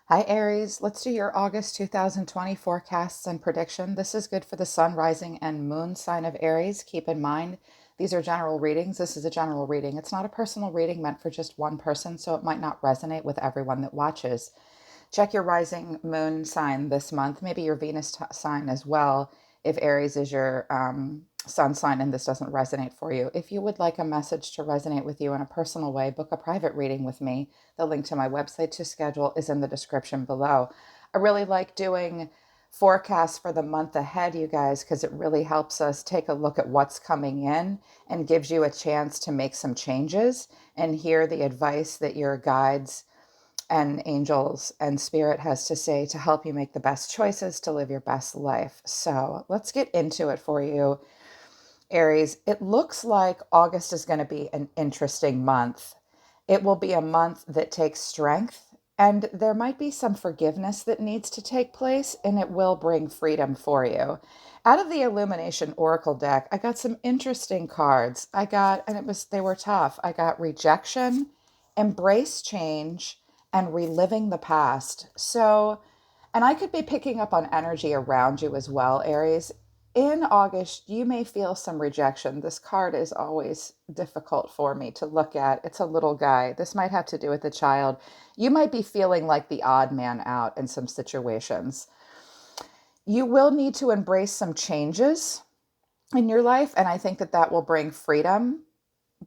Hi, Aries. Let's do your August 2020 forecasts and prediction. This is good for the sun, rising, and moon sign of Aries. Keep in mind, these are general readings. This is a general reading. It's not a personal reading meant for just one person, so it might not resonate with everyone that watches. Check your rising moon sign this month, maybe your Venus sign as well, if Aries is your sun sign and this doesn't resonate for you. If you would like a message to resonate with you in a personal way, book a private reading with me. The link to my website to schedule is in the description below. I really like doing forecasts for the month ahead, you guys, because it really helps us take a look at what's coming in and gives you a chance to make some changes and hear the advice that your guides and angels and spirit has to say to help you make the best choices to live your best life. So let's get into it for you, Aries. It looks like August is going to be an interesting month. It will be a month that takes strength, and there might be some forgiveness that needs to take place, and it will bring freedom for you. Out of the Illumination Oracle deck, I got some interesting cards. And they were tough. I got rejection, embrace change, and reliving the past. So, and I could be picking up on energy around you as well, Aries. In August, you may feel some rejection. This card is always difficult for me to look at. It's a little guy. This might have to do with a child. You might be feeling like the odd man out in some situations. You will need to embrace some changes in your life, and I think that that will bring freedom.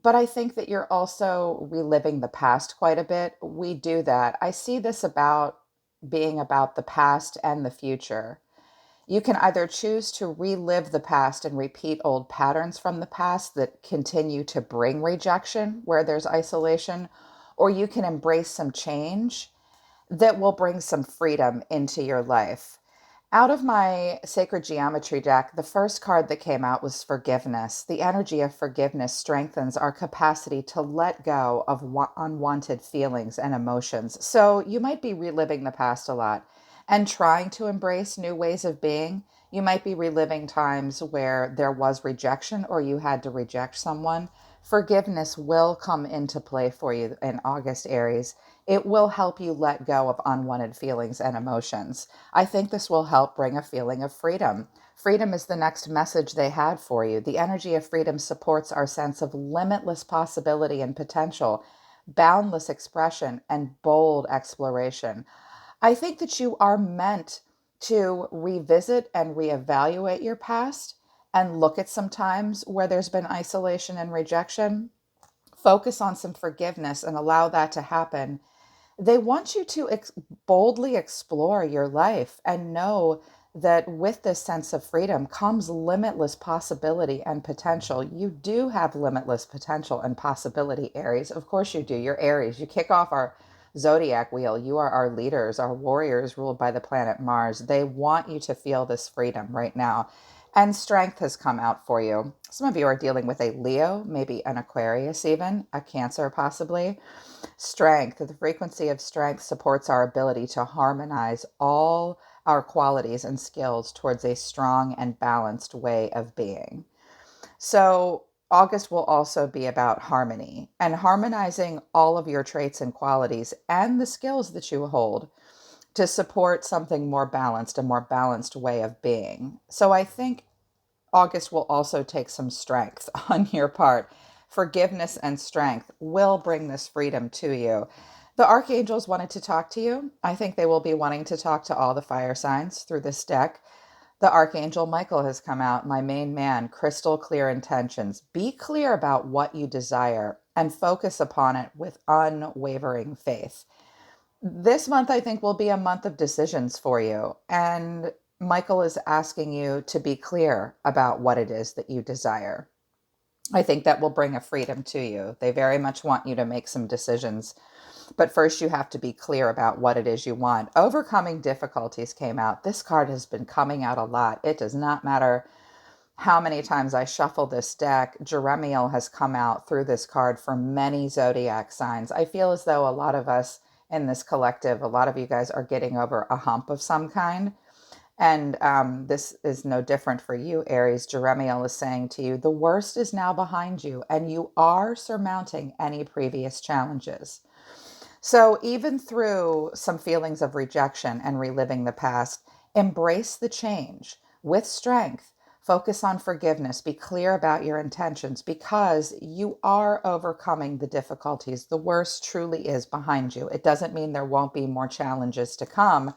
But I think that you're also reliving the past quite a bit. We do that. I see this about being about the past and the future. You can either choose to relive the past and repeat old patterns from the past that continue to bring rejection where there's isolation, or you can embrace some change that will bring some freedom into your life. Out of my sacred geometry deck, the first card that came out was forgiveness. The energy of forgiveness strengthens our capacity to let go of unwanted feelings and emotions. So you might be reliving the past a lot and trying to embrace new ways of being. You might be reliving times where there was rejection or you had to reject someone. Forgiveness will come into play for you in August, Aries. It will help you let go of unwanted feelings and emotions. I think this will help bring a feeling of freedom. Freedom is the next message they had for you. The energy of freedom supports our sense of limitless possibility and potential, boundless expression, and bold exploration. I think that you are meant to revisit and reevaluate your past and look at some times where there's been isolation and rejection. Focus on some forgiveness and allow that to happen. They want you to boldly explore your life and know that with this sense of freedom comes limitless possibility and potential. You do have limitless potential and possibility, Aries. Of course you do. You're Aries. You kick off our zodiac wheel. You are our leaders, our warriors ruled by the planet Mars. They want you to feel this freedom right now. And strength has come out for you. Some of you are dealing with a Leo, maybe an Aquarius, even a Cancer, possibly. Strength, the frequency of strength supports our ability to harmonize all our qualities and skills towards a strong and balanced way of being. So, August will also be about harmony and harmonizing all of your traits and qualities and the skills that you hold to support something more balanced, a more balanced way of being. So, I think August will also take some strength on your part. Forgiveness and strength will bring this freedom to you. The archangels wanted to talk to you. I think they will be wanting to talk to all the fire signs through this deck. The archangel Michael has come out, my main man, crystal clear intentions. Be clear about what you desire and focus upon it with unwavering faith. This month, I think, will be a month of decisions for you. And Michael is asking you to be clear about what it is that you desire. I think that will bring a freedom to you. They very much want you to make some decisions. But first, you have to be clear about what it is you want. Overcoming difficulties came out. This card has been coming out a lot. It does not matter how many times I shuffle this deck. Jeremiel has come out through this card for many zodiac signs. I feel as though a lot of us in this collective, a lot of you guys are getting over a hump of some kind. And this is no different for you, Aries. Jeremiel is saying to you, the worst is now behind you, and you are surmounting any previous challenges. So, even through some feelings of rejection and reliving the past, embrace the change with strength. Focus on forgiveness. Be clear about your intentions because you are overcoming the difficulties. The worst truly is behind you. It doesn't mean there won't be more challenges to come.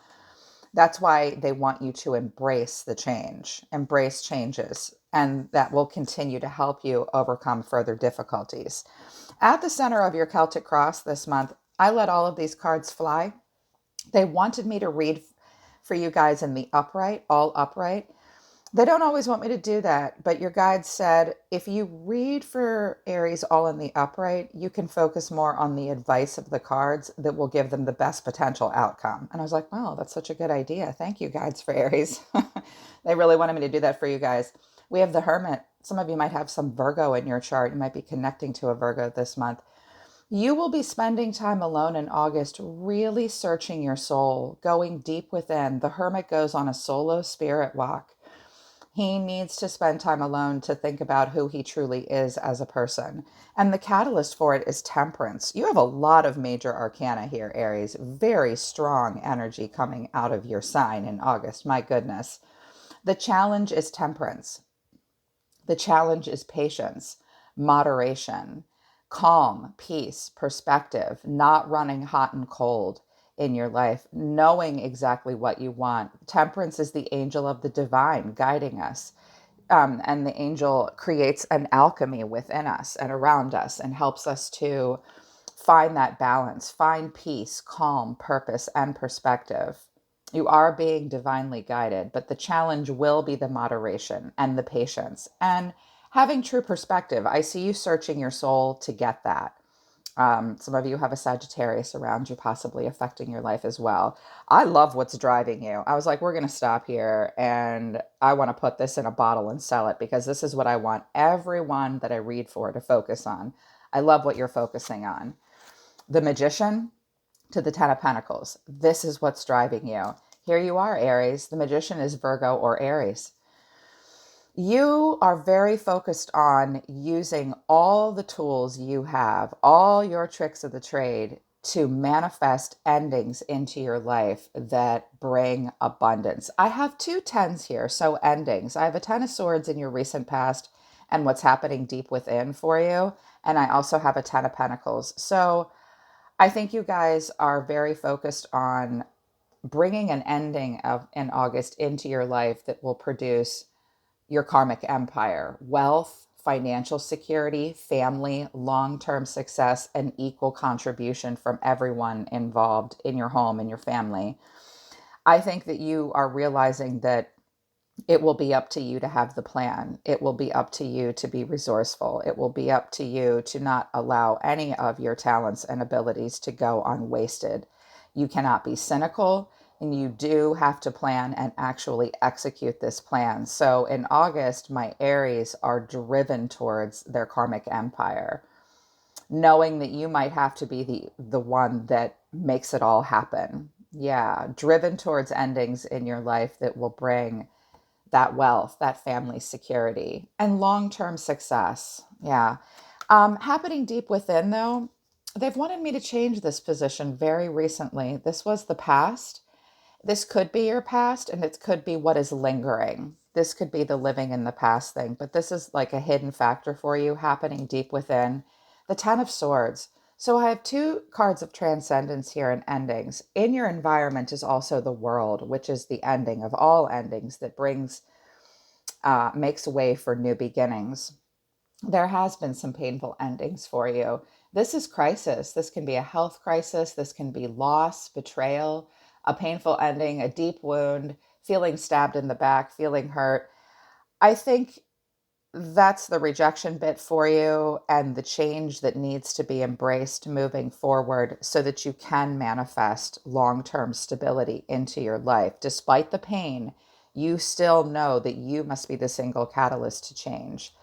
That's why they want you to embrace the change, embrace changes, and that will continue to help you overcome further difficulties. At the center of your Celtic cross this month, I let all of these cards fly. They wanted me to read for you guys in the upright, all upright. They don't always want me to do that, but your guide said if you read for Aries all in the upright, you can focus more on the advice of the cards that will give them the best potential outcome. And I was like, wow, that's such a good idea. Thank you, guides for Aries. They really wanted me to do that for you guys. We have the Hermit. Some of you might have some Virgo in your chart. You might be connecting to a Virgo this month. You will be spending time alone in August, really searching your soul, going deep within. The Hermit goes on a solo spirit walk. He needs to spend time alone to think about who he truly is as a person. And the catalyst for it is temperance. You have a lot of major arcana here, Aries. Very strong energy coming out of your sign in August. My goodness. The challenge is temperance. The challenge is patience, moderation, calm, peace, perspective, not running hot and cold in your life, knowing exactly what you want. Temperance is the angel of the divine guiding us. And the angel creates an alchemy within us and around us and helps us to find that balance, find peace, calm, purpose, and perspective. You are being divinely guided, but the challenge will be the moderation and the patience and having true perspective. I see you searching your soul to get that. Some of you have a Sagittarius around you, possibly affecting your life as well. I love what's driving you. I was like, we're going to stop here and I want to put this in a bottle and sell it because this is what I want everyone that I read for to focus on. I love what you're focusing on. The Magician to the Ten of Pentacles. This is what's driving you. Here you are, Aries. The Magician is Virgo or Aries. You are very focused on using all the tools you have, all your tricks of the trade to manifest endings into your life that bring abundance. I have two tens here, so endings. I have a Ten of Swords in your recent past and what's happening deep within for you. And I also have a Ten of Pentacles. So I think you guys are very focused on bringing an ending of in August into your life that will produce your karmic empire, wealth, financial security, family, long-term success, and equal contribution from everyone involved in your home and your family. I think that you are realizing that it will be up to you to have the plan. It will be up to you to be resourceful. It will be up to you to not allow any of your talents and abilities to go unwasted. You cannot be cynical, and you do have to plan and actually execute this plan. So in August, my Aries are driven towards their karmic empire, knowing that you might have to be the one that makes it all happen. Yeah, driven towards endings in your life that will bring that wealth, that family security, and long term success. Yeah. Happening deep within, though, they've wanted me to change this position very recently. This was the past. This could be your past, and it could be what is lingering. This could be the living in the past thing, but this is like a hidden factor for you happening deep within. The Ten of Swords. So I have two cards of transcendence here and endings. In your environment is also the world, which is the ending of all endings that makes way for new beginnings. There has been some painful endings for you. This is crisis. This can be a health crisis. This can be loss, betrayal, a painful ending, a deep wound, feeling stabbed in the back, feeling hurt. I think that's the rejection bit for you and the change that needs to be embraced moving forward so that you can manifest long-term stability into your life. Despite the pain, you still know that you must be the single catalyst to change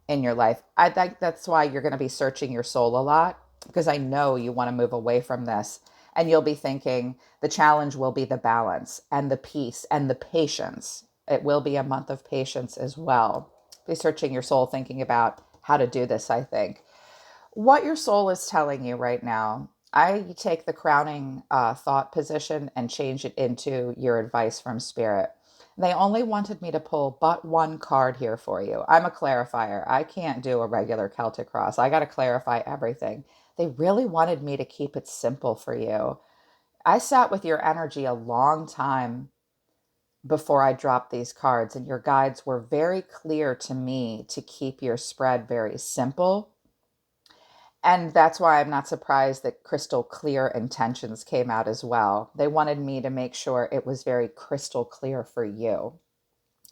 in your life. I think that's why you're going to be searching your soul a lot because I know you want to move away from this. And you'll be thinking the challenge will be the balance and the peace and the patience. It will be a month of patience as well. Be searching your soul, thinking about how to do this, I think. What your soul is telling you right now I take the crowning thought position and change it into your advice from spirit. They only wanted me to pull but one card here for you. I'm a clarifier. I can't do a regular Celtic cross. I got to clarify everything. They really wanted me to keep it simple for you. I sat with your energy a long time before I dropped these cards, and your guides were very clear to me to keep your spread very simple. And that's why I'm not surprised that crystal clear intentions came out as well. They wanted me to make sure it was very crystal clear for you,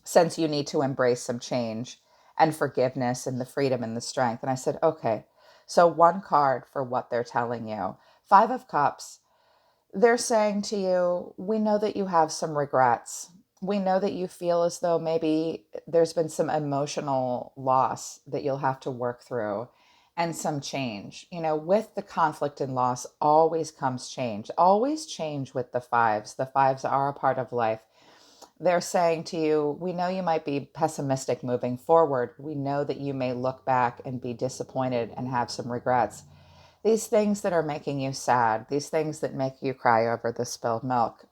since you need to embrace some change and forgiveness and the freedom and the strength. And I said, okay, so one card for what they're telling you. Five of Cups. They're saying to you, we know that you have some regrets. We know that you feel as though maybe there's been some emotional loss that you'll have to work through and some change. You know, with the conflict and loss always comes change. Always change with the fives. The fives are a part of life. They're saying to you, we know you might be pessimistic moving forward. We know that you may look back and be disappointed and have some regrets. These things that are making you sad, these things that make you cry over the spilled milk,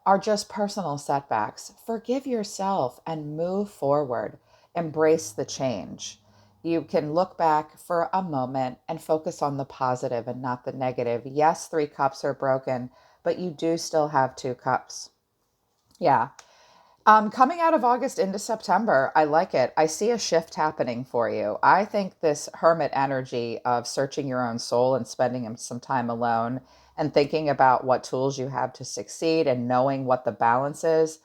are just personal setbacks. Forgive yourself and move forward. Embrace the change. You can look back for a moment and focus on the positive and not the negative. Yes, three cups are broken, but you do still have two cups. Yeah. Coming out of August into September, I like it. I see a shift happening for you. I think this hermit energy of searching your own soul and spending some time alone and thinking about what tools you have to succeed and knowing what the balance is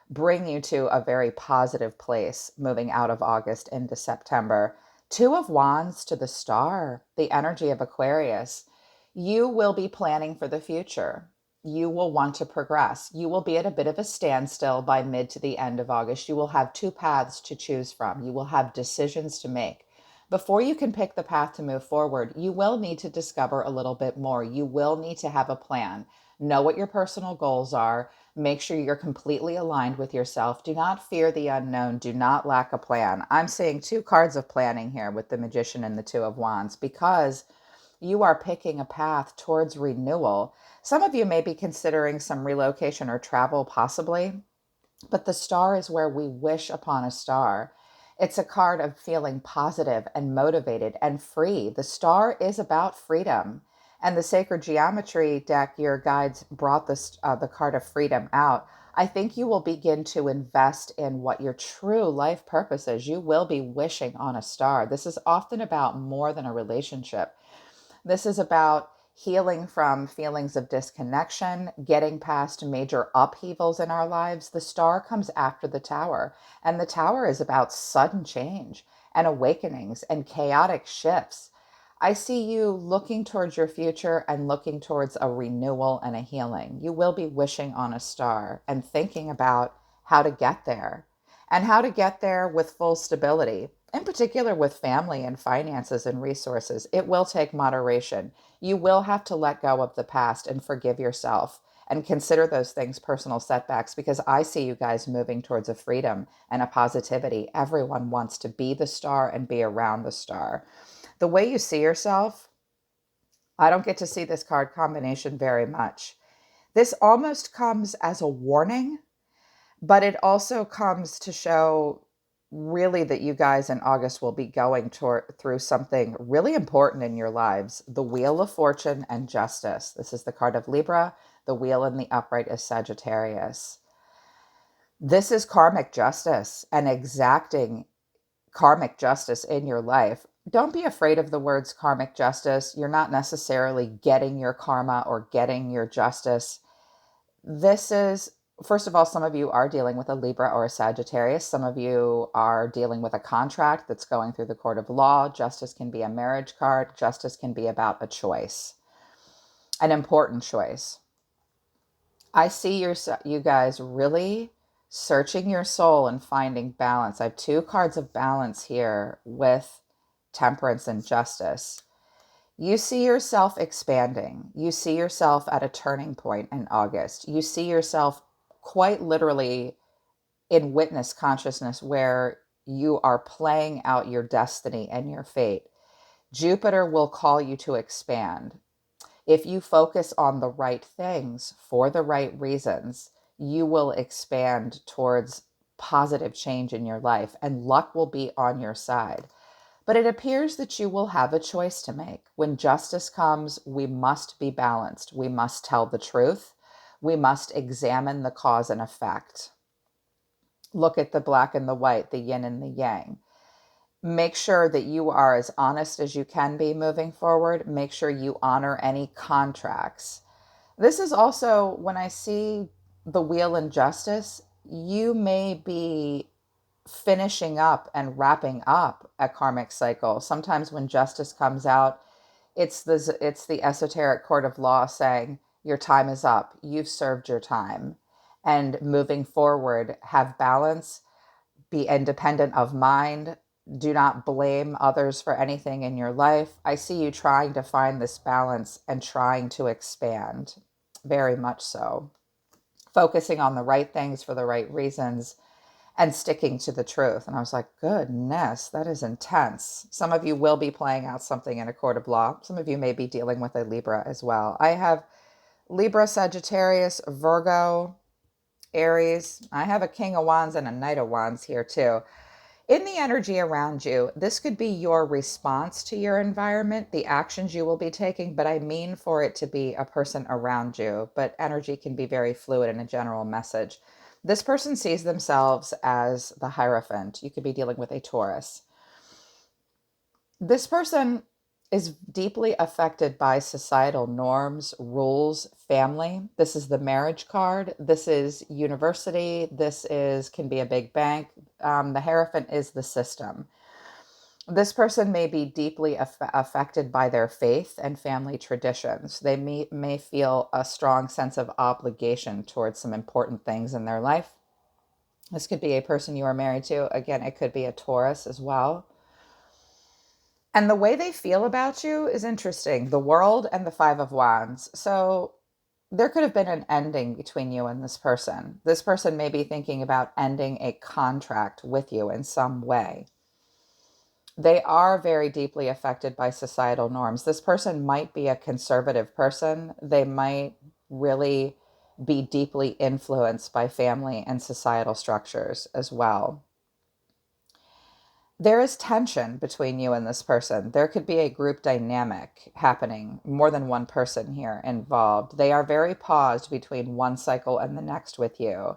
bring you to a very positive place moving out of August into September. Two of Wands to the star, the energy of Aquarius. You will be planning for the future. You will want to progress. You will be at a bit of a standstill by mid to the end of August. You will have two paths to choose from. You will have decisions to make. Before you can pick the path to move forward, you will need to discover a little bit more. You will need to have a plan. Know what your personal goals are. Make sure you're completely aligned with yourself. Do not fear the unknown. Do not lack a plan. I'm seeing two cards of planning here with the Magician and the Two of Wands because you are picking a path towards renewal. Some of you may be considering some relocation or travel, possibly, but the star is where we wish upon a star. It's a card of feeling positive and motivated and free. The star is about freedom. And the Sacred Geometry deck, your guides brought the card of freedom out. I think you will begin to invest in what your true life purpose is. You will be wishing on a star. This is often about more than a relationship. This is about healing from feelings of disconnection, getting past major upheavals in our lives. The star comes after the tower, and the tower is about sudden change and awakenings and chaotic shifts. I see you looking towards your future and looking towards a renewal and a healing. You will be wishing on a star and thinking about how to get there and how to get there with full stability, in particular with family and finances and resources. It will take moderation. You will have to let go of the past and forgive yourself and consider those things personal setbacks because I see you guys moving towards a freedom and a positivity. Everyone wants to be the star and be around the star. The way you see yourself, I don't get to see this card combination very much. This almost comes as a warning, but it also comes to show really that you guys in August will be going through something really important in your lives. The Wheel of Fortune and Justice. This is the card of Libra. The wheel in the upright is Sagittarius. This is karmic justice and exacting karmic justice in your life. Don't be afraid of the words karmic justice. You're not necessarily getting your karma or getting your justice. This is, first of all, some of you are dealing with a Libra or a Sagittarius. Some of you are dealing with a contract that's going through the court of law. Justice can be a marriage card. Justice can be about a choice, an important choice. I see you guys really searching your soul and finding balance. I have two cards of balance here with temperance and justice. You see yourself expanding. You see yourself at a turning point in August. You see yourself quite literally in witness consciousness where you are playing out your destiny and your fate. Jupiter will call you to expand. If you focus on the right things for the right reasons, you will expand towards positive change in your life and luck will be on your side. But it appears that you will have a choice to make. When justice comes, we must be balanced. We must tell the truth. We must examine the cause and effect. Look at the black and the white, the yin and the yang. Make sure that you are as honest as you can be moving forward. Make sure you honor any contracts. This is also when I see the wheel in justice, you may be finishing up and wrapping up a karmic cycle. Sometimes when justice comes out, it's the esoteric court of law saying your time is up. You've served your time. And moving forward, have balance, be independent of mind. Do not blame others for anything in your life. I see you trying to find this balance and trying to expand, very much so. Focusing on the right things for the right reasons and sticking to the truth. And I was like, goodness, that is intense. Some of you will be playing out something in a court of law. Some of you may be dealing with a Libra as well. I have Libra, Sagittarius, Virgo, Aries. I have a King of Wands and a Knight of Wands here too. In the energy around you, this could be your response to your environment, the actions you will be taking, but I mean for it to be a person around you. But energy can be very fluid in a general message. This person sees themselves as the Hierophant. You could be dealing with a Taurus. This person is deeply affected by societal norms, rules, family. This is the marriage card. This is university. Can be a big bank. The Hierophant is the system. This person may be deeply affected by their faith and family traditions. They may feel a strong sense of obligation towards some important things in their life. This could be a person you are married to. Again, it could be a Taurus as well. And the way they feel about you is interesting. The World and the Five of Wands. So there could have been an ending between you and this person. This person may be thinking about ending a contract with you in some way. They are very deeply affected by societal norms. This person might be a conservative person. They might really be deeply influenced by family and societal structures as well. There is tension between you and this person. There could be a group dynamic happening, more than one person here involved. They are very paused between one cycle and the next with you.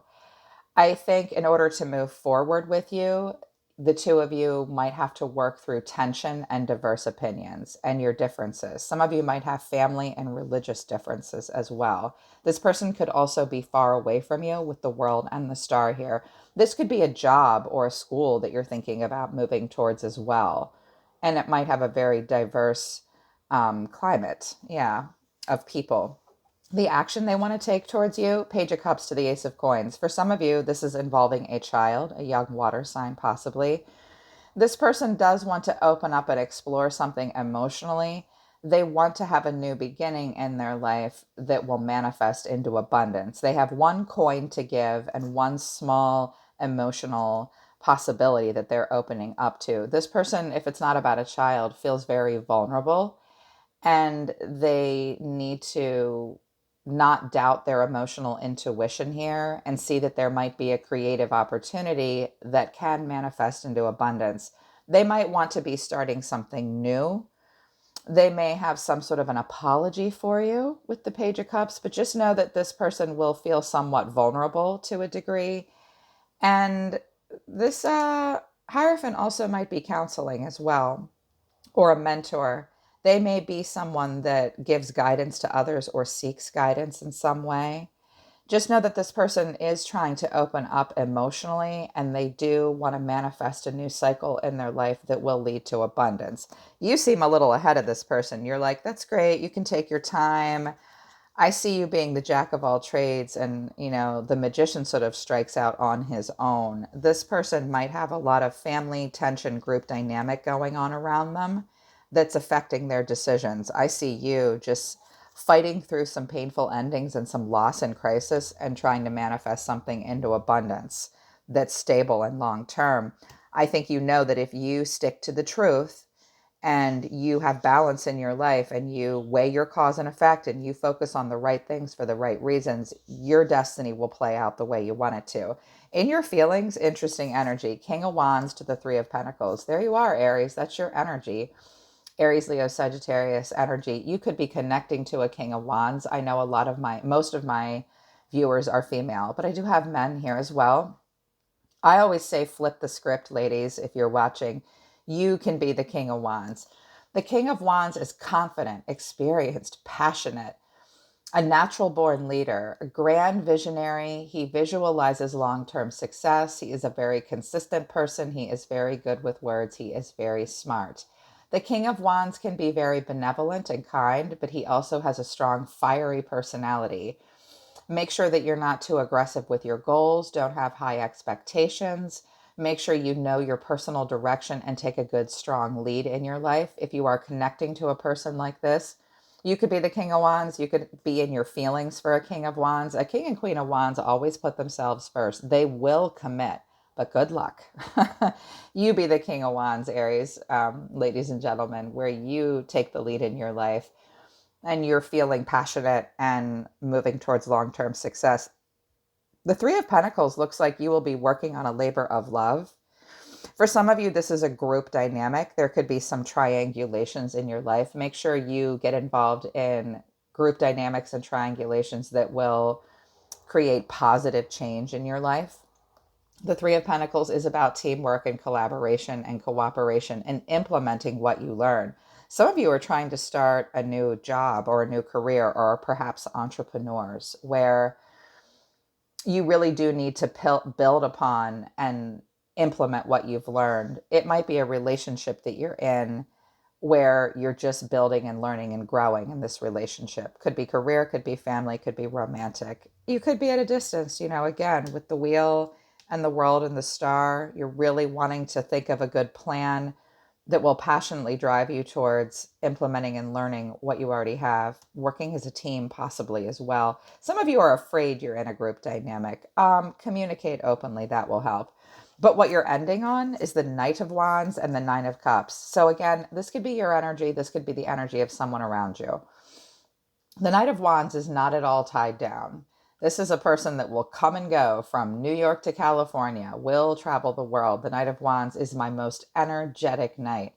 I think in order to move forward with you, the two of you might have to work through tension and diverse opinions and your differences. Some of you might have family and religious differences as well. This person could also be far away from you with the World and the Star here. This could be a job or a school that you're thinking about moving towards as well. And it might have a very diverse climate, yeah, of people. The action they want to take towards you, Page of Cups to the Ace of Coins. For some of you, this is involving a child, a young water sign possibly. This person does want to open up and explore something emotionally. They want to have a new beginning in their life that will manifest into abundance. They have one coin to give and one small emotional possibility that they're opening up to. This person, if it's not about a child, feels very vulnerable and they need to not doubt their emotional intuition here and see that there might be a creative opportunity that can manifest into abundance. They might want to be starting something new. They may have some sort of an apology for you with the Page of Cups, but just know that this person will feel somewhat vulnerable to a degree. And this Hierophant also might be counseling as well, or a mentor. They may be someone that gives guidance to others or seeks guidance in some way. Just know that this person is trying to open up emotionally and they do want to manifest a new cycle in their life that will lead to abundance. You seem a little ahead of this person. You're like, that's great. You can take your time. I see you being the jack of all trades, and the magician sort of strikes out on his own. This person might have a lot of family tension, group dynamic going on around them that's affecting their decisions. I see you just fighting through some painful endings and some loss and crisis and trying to manifest something into abundance that's stable and long term. I think you know that if you stick to the truth and you have balance in your life and you weigh your cause and effect and you focus on the right things for the right reasons, your destiny will play out the way you want it to. In your feelings, interesting energy. King of Wands to the Three of Pentacles. There you are, Aries. That's your energy. Aries, Leo, Sagittarius energy. You could be connecting to a King of Wands. I know most of my viewers are female, but I do have men here as well. I always say flip the script, ladies, if you're watching. You can be the King of Wands. The King of Wands is confident, experienced, passionate, a natural born leader, a grand visionary. He visualizes long term success. He is a very consistent person. He is very good with words. He is very smart. The King of Wands can be very benevolent and kind, but he also has a strong, fiery personality. Make sure that you're not too aggressive with your goals. Don't have high expectations. Make sure you know your personal direction and take a good, strong lead in your life. If you are connecting to a person like this, you could be the King of Wands. You could be in your feelings for a King of Wands. A King and Queen of Wands always put themselves first. They will commit, but good luck. You be the King of Wands, Aries, ladies and gentlemen, where you take the lead in your life and you're feeling passionate and moving towards long-term success. The Three of Pentacles looks like you will be working on a labor of love. For some of you, this is a group dynamic. There could be some triangulations in your life. Make sure you get involved in group dynamics and triangulations that will create positive change in your life. The Three of Pentacles is about teamwork and collaboration and cooperation and implementing what you learn. Some of you are trying to start a new job or a new career, or perhaps entrepreneurs, where you really do need to build upon and implement what you've learned. It might be a relationship that you're in where you're just building and learning and growing in this relationship. Could be career, could be family, could be romantic. You could be at a distance, again, with the wheel and the world and the star. You're really wanting to think of a good plan that will passionately drive you towards implementing and learning what you already have, working as a team possibly as well. Some of you are afraid you're in a group dynamic. Communicate openly, that will help. But what you're ending on is the Knight of Wands and the Nine of Cups. So again, this could be your energy. This could be the energy of someone around you. The Knight of Wands is not at all tied down. This is a person that will come and go from New York to California, will travel the world. The Knight of Wands is my most energetic knight.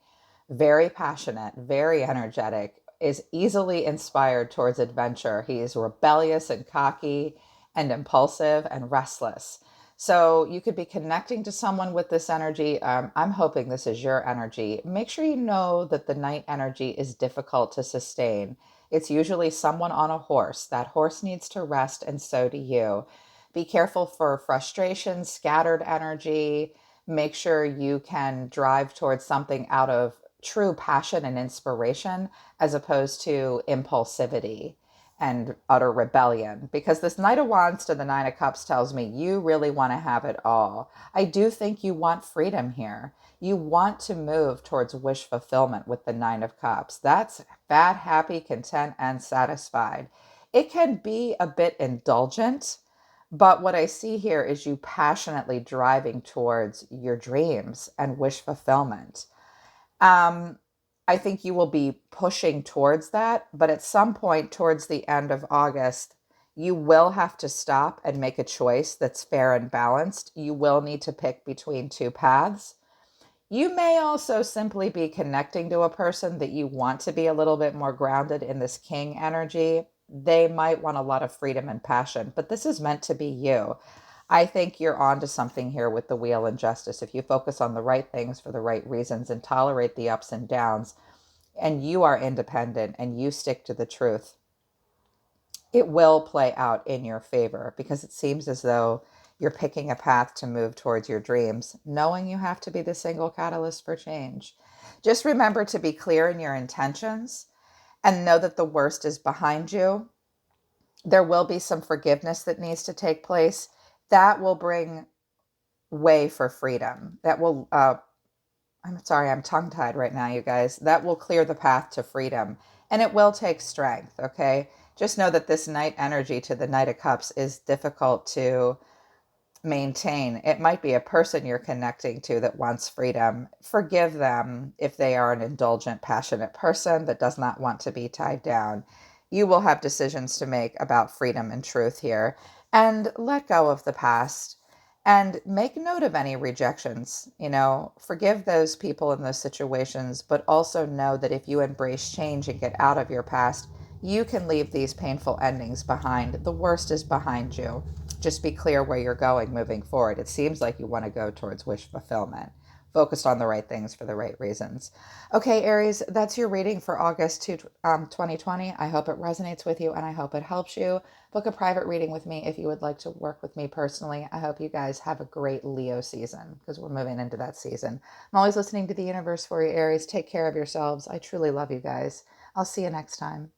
Very passionate, very energetic, is easily inspired towards adventure. He is rebellious and cocky and impulsive and restless. So you could be connecting to someone with this energy. I'm hoping this is your energy. Make sure you know that the night energy is difficult to sustain. It's usually someone on a horse. That horse needs to rest, and so do you. Be careful for frustration, scattered energy. Make sure you can drive towards something out of true passion and inspiration as opposed to impulsivity and utter rebellion, because this Knight of Wands to the Nine of Cups tells me you really want to have it all. I do think you want freedom here. You want to move towards wish fulfillment with the Nine of Cups. That's fat, happy, content, and satisfied. It can be a bit indulgent, but what I see here is you passionately driving towards your dreams and wish fulfillment. I think you will be pushing towards that, but at some point towards the end of August, you will have to stop and make a choice that's fair and balanced. You will need to pick between two paths. You may also simply be connecting to a person that you want to be a little bit more grounded in this king energy. They might want a lot of freedom and passion, but this is meant to be you. I think you're onto something here with the wheel and justice. If you focus on the right things for the right reasons and tolerate the ups and downs, and you are independent and you stick to the truth, it will play out in your favor, because it seems as though you're picking a path to move towards your dreams, knowing you have to be the single catalyst for change. Just remember to be clear in your intentions and know that the worst is behind you. There will be some forgiveness that needs to take place. That will bring way for freedom. That will, I'm sorry, I'm tongue tied right now, you guys. That will clear the path to freedom. And it will take strength, okay? Just know that this night energy to the Knight of Cups is difficult to maintain. It might be a person you're connecting to that wants freedom. Forgive them if they are an indulgent, passionate person that does not want to be tied down. You will have decisions to make about freedom and truth here. And let go of the past and make note of any rejections. Forgive those people in those situations, but also know that if you embrace change and get out of your past, you can leave these painful endings behind. The worst is behind you. Just be clear where you're going moving forward. It seems like you want to go towards wish fulfillment, focused on the right things for the right reasons. Okay, Aries, that's your reading for August 2020. I hope it resonates with you and I hope it helps you. Book a private reading with me if you would like to work with me personally. I hope you guys have a great Leo season because we're moving into that season. I'm always listening to the universe for you, Aries. Take care of yourselves. I truly love you guys. I'll see you next time.